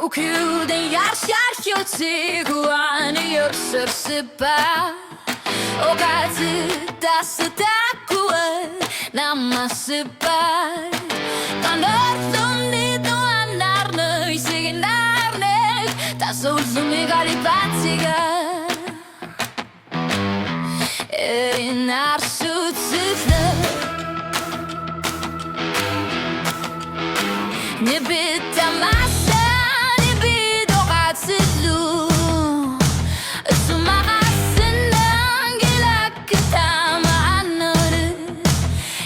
kuden yarşarşyotigu anıyorsursipa Ogazi dasitakuwa namasipa Kanarsun dito anarna isiginarnek Tasulsumi galipatiga Erinar sutsifle Nibita masa nibido katsitlu Sumakasin ng gilak kitama anore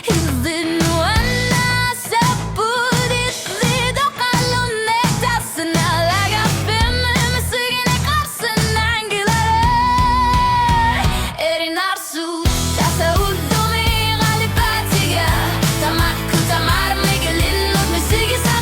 Hizinu ana sa pudit Lido kaluneta Sinalaga pime Masigine karsin ng gilare Erinar su Tasa udumi galipatiga Tamakku tamar migililot Misigi sa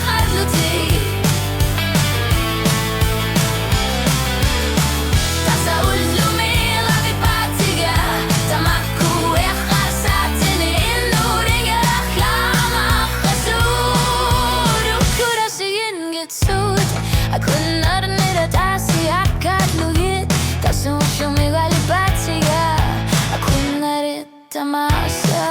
Tamasa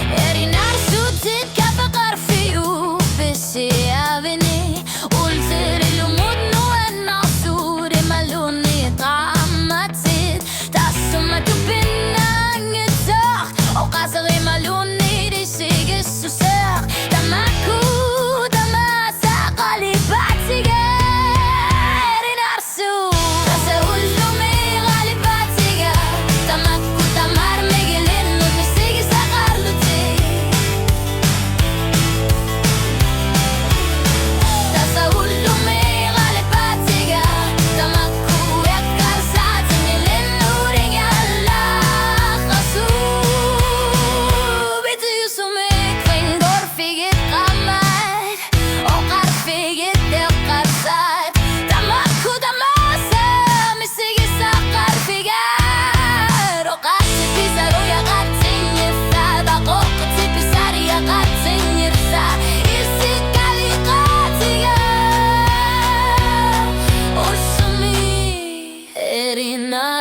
Erinar sutit kapakar fiu Bisi avini Ultir ilumud nuan nasuri maluni Tamatit Tasumatu pinang itak O kasari maluni Disigi susak Tamaku Tamasa kalipatiga Erinar su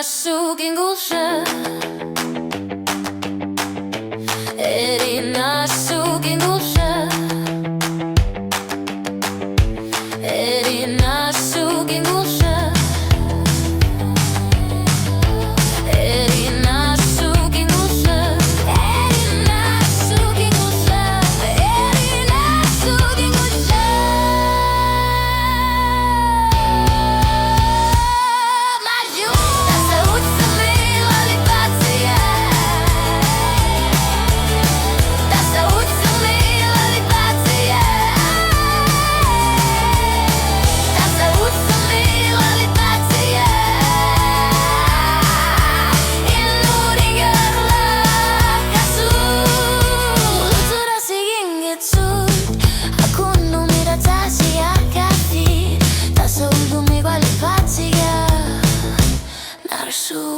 Sugin gulsha Erina sugin gulsha Erina sugin gulsha Erina sugin gulsha Erina sugin gulsha Erina sugin gulsha So